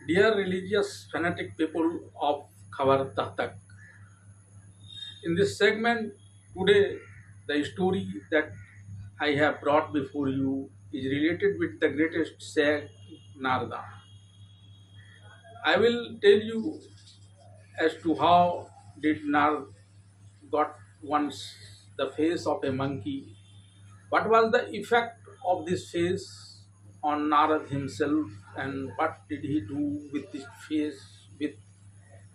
Dear religious fanatic people of Khabar Tahtak, in this segment today, the story that I have brought before you is related with the greatest sage Narada. I will tell you as to how did Narad got once the face of a monkey. What was the effect of this face on Narad himself, and what did he do with this face with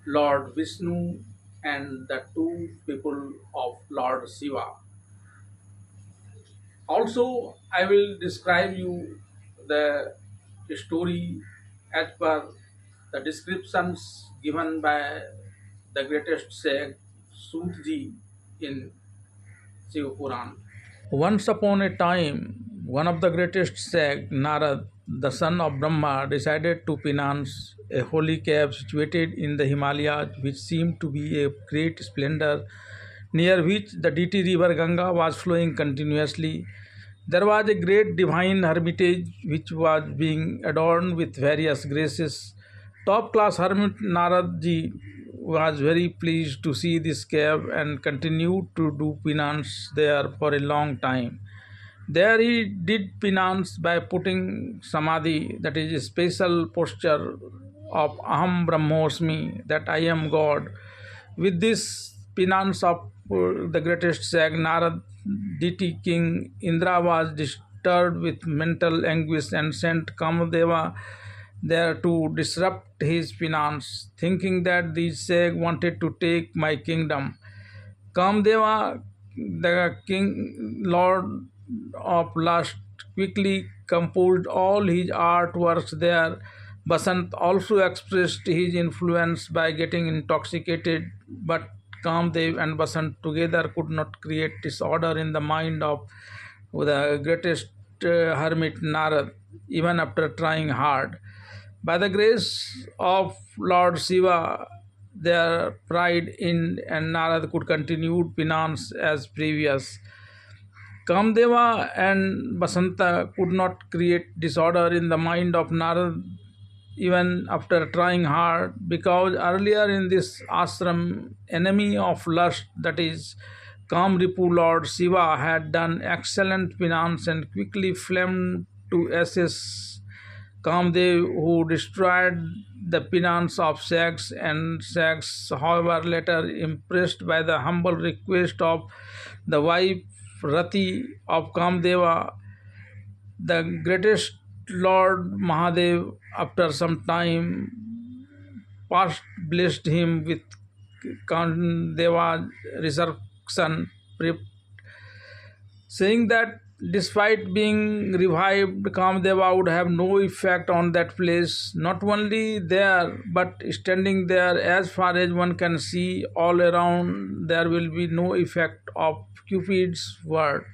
Lord Vishnu and the two people of Lord Shiva? Also, I will describe you the story as per the descriptions given by the greatest sage Sutji in Shiva Puran. Once upon a time, one of the greatest sages, Narad, the son of Brahma, decided to finance a holy cave situated in the Himalayas, which seemed to be a great splendor, near which the deity river Ganga was flowing continuously. There was a great divine hermitage which was being adorned with various graces. Top class hermit Narad ji was very pleased to see this cave and continued to do penance there for a long time. There he did penance by putting samadhi, that is a special posture of Aham Brahmosmi, that I am God. With this penance of the greatest sage Narad, deity King Indra was disturbed with mental anguish and sent Kamadeva there to disrupt his penance, thinking that the sage wanted to take my kingdom. Kamdeva, the king lord of lust, quickly composed all his artworks there. Basant also expressed his influence by getting intoxicated, but Kamdev and Basant together could not create disorder in the mind of the greatest hermit Narad, even after trying hard. By the grace of Lord Shiva, their pride in and Narad could continue penance as previous. Kamdeva and Basanta could not create disorder in the mind of Narad even after trying hard, because earlier in this ashram, enemy of lust, that is Kamripu Lord Shiva, had done excellent penance and quickly flamed to ashes Kamdev, who destroyed the penance of Shax, and Shax, however, later impressed by the humble request of the wife Rati of Kamdeva, the greatest Lord Mahadev, after some time, past blessed him with Kamdeva's resurrection, saying that despite being revived, Kamdeva would have no effect on that place, not only there, but standing there as far as one can see all around, there will be no effect of Cupid's word.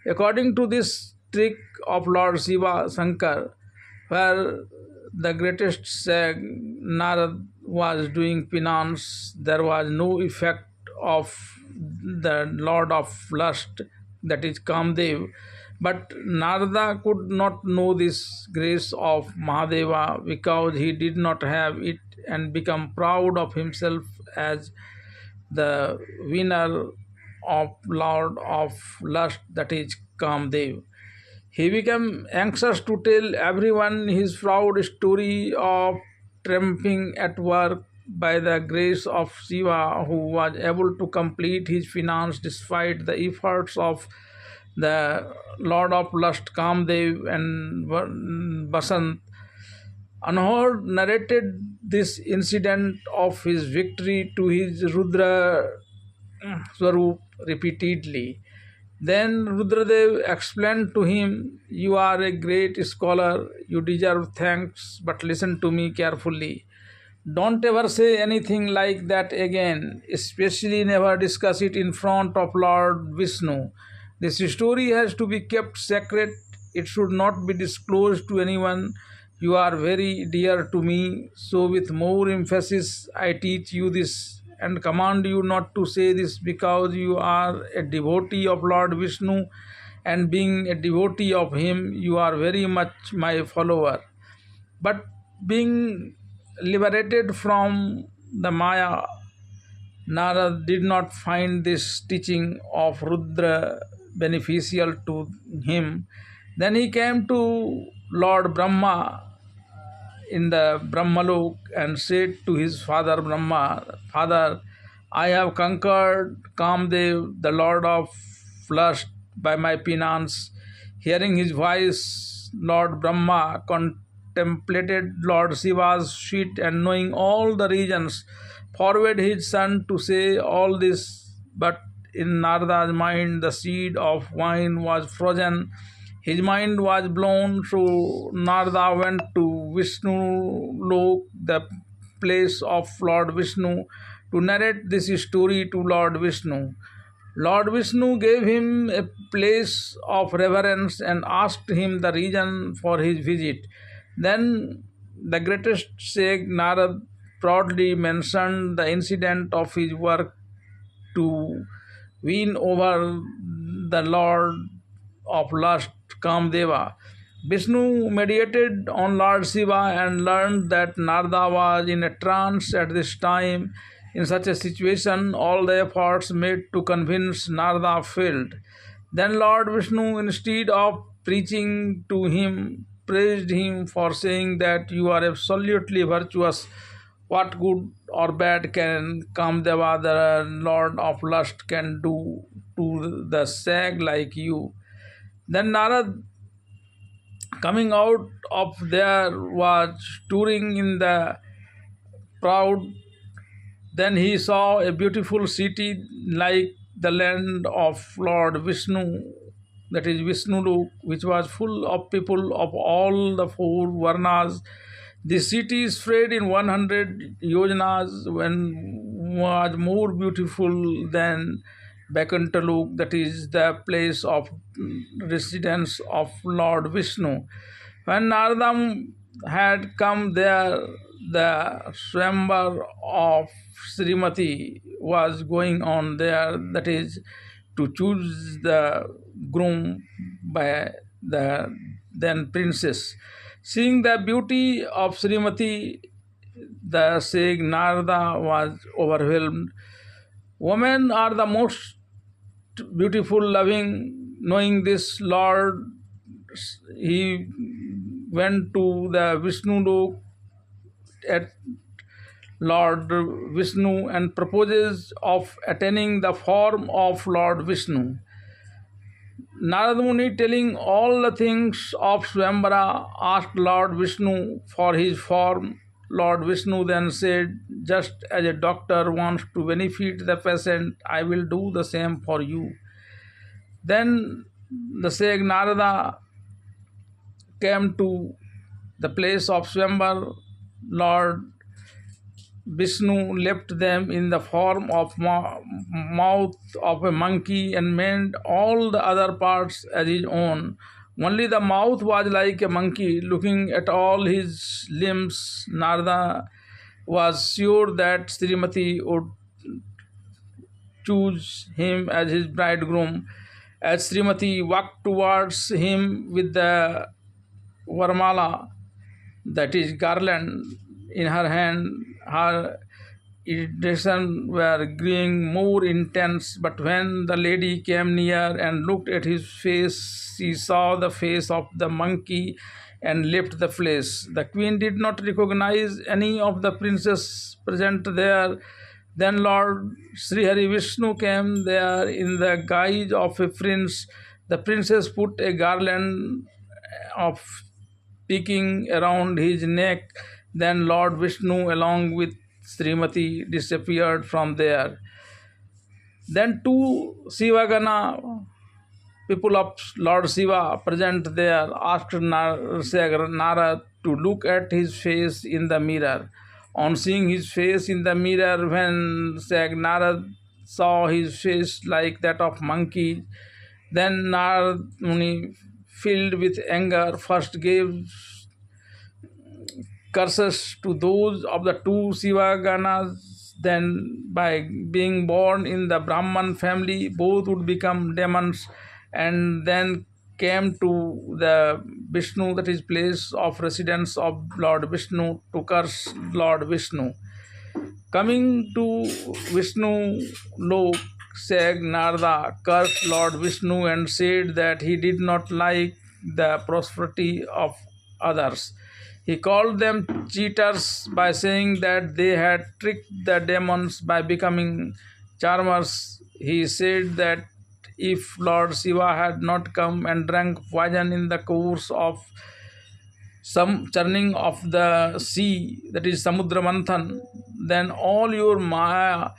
According to this trick of Lord Shiva Shankar, where the greatest sage Narad was doing penance, there was no effect of the Lord of Lust, that is Kamdev. But Narada could not know this grace of Mahadeva because he did not have it, and become proud of himself as the winner of Lord of Lust, that is Kamdev. He became anxious to tell everyone his proud story of triumphing at work by the grace of Shiva, who was able to complete his finance despite the efforts of the Lord of Lust, Kamdev, and Basant. Anhor narrated this incident of his victory to his Rudra Swarup repeatedly. Then Rudradev explained to him, "You are a great scholar, you deserve thanks, but listen to me carefully. Don't ever say anything like that again, especially never discuss it in front of Lord Vishnu. This story has to be kept secret, it should not be disclosed to anyone. You are very dear to me, so with more emphasis I teach you this and command you not to say this, because you are a devotee of Lord Vishnu, and being a devotee of him, you are very much my follower. But Being liberated from the Maya, Narad did not find this teaching of Rudra beneficial to him. Then he came to Lord Brahma in the Brahmalok and said to his father Brahma, Father, I have conquered Kamdev, the lord of lust, by my penance. Hearing his voice, Lord Brahma contemplated Lord Shiva's feet and knowing all the reasons, forwarded his son to say all this. But in Narada's mind, the seed of wine was frozen. His mind was blown, so Narada went to Vishnu Lok, the place of Lord Vishnu, to narrate this story to Lord Vishnu. Lord Vishnu gave him a place of reverence and asked him the reason for his visit. Then the greatest sage Narad proudly mentioned the incident of his work to win over the Lord of lust, Kamdeva. Vishnu meditated on Lord Shiva and learned that Narada was in a trance at this time. In such a situation, all the efforts made to convince Narada failed. Then Lord Vishnu, instead of preaching to him, praised him for saying that you are absolutely virtuous. What good or bad can Kamdeva, the lord of lust, can do to the sag like you? Then Narad, coming out of there, was touring in the proud. Then he saw a beautiful city like the land of Lord Vishnu, that is Vishnulok, which was full of people of all the four Varnas. The city is spread in 100 yojanas and was more beautiful than Bakantalok, that is the place of residence of Lord Vishnu. When Narada had come there, the swambar of Srimati was going on there, that is to choose the groom by the then princess. Seeing the beauty of Srimati, the sage Narada was overwhelmed. Women are the most beautiful, loving. Knowing this, Lord, he went to the Vishnu Lok at Lord Vishnu and proposes of attaining the form of Lord Vishnu. Narad Muni, telling all the things of Swambara, asked Lord Vishnu for his form. Lord Vishnu then said, just as a doctor wants to benefit the patient, I will do the same for you. Then the sage Narada came to the place of Swambar. Lord Vishnu left them in the form of mouth of a monkey and made all the other parts as his own. Only the mouth was like a monkey. Looking at all his limbs, Narada was sure that Srimati would choose him as his bridegroom. As Srimati walked towards him with the Varmala, that is garland, in her hand, her irritation were growing more intense. But when the lady came near and looked at his face, she saw the face of the monkey and left the place. The queen did not recognize any of the princes present there. Then Lord Sri Hari Vishnu came there in the guise of a prince. The princess put a garland of peaking around his neck. Then Lord Vishnu, along with Srimati, disappeared from there. Then two Sivagana, people of Lord Shiva present there, asked Narad to look at his face in the mirror. On seeing his face in the mirror, when Sag Narad saw his face like that of monkey, then Narad Muni, filled with anger, first gave curses to those of the two Sivaganas. Then, by being born in the Brahman family, both would become demons, and then came to the Vishnu, that is place of residence of Lord Vishnu, to curse Lord Vishnu. Coming to Vishnu Lok, Sag Narada cursed Lord Vishnu and said that he did not like the prosperity of others. He called them cheaters by saying that they had tricked the demons by becoming charmers. He said that if Lord Shiva had not come and drank poison in the course of some churning of the sea, that is Samudra Manthan, then all your Maya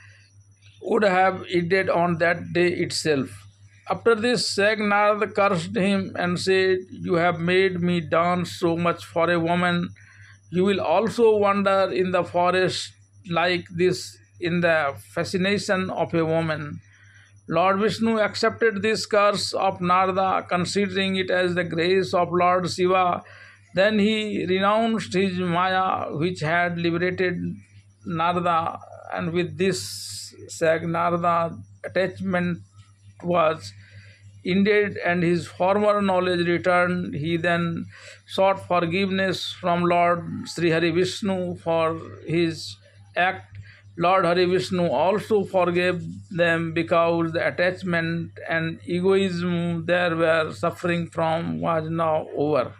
would have ended on that day itself. After this, Sagnarad cursed him and said, "You have made me dance so much for a woman. You will also wander in the forest like this in the fascination of a woman." Lord Vishnu accepted this curse of Narada, considering it as the grace of Lord Shiva. Then he renounced his Maya, which had liberated Narada, and with this, Narada attachment was ended and his former knowledge returned. He then sought forgiveness from Lord Sri Hari Vishnu for his act. Lord Hari Vishnu also forgave them because the attachment and egoism they were suffering from was now over.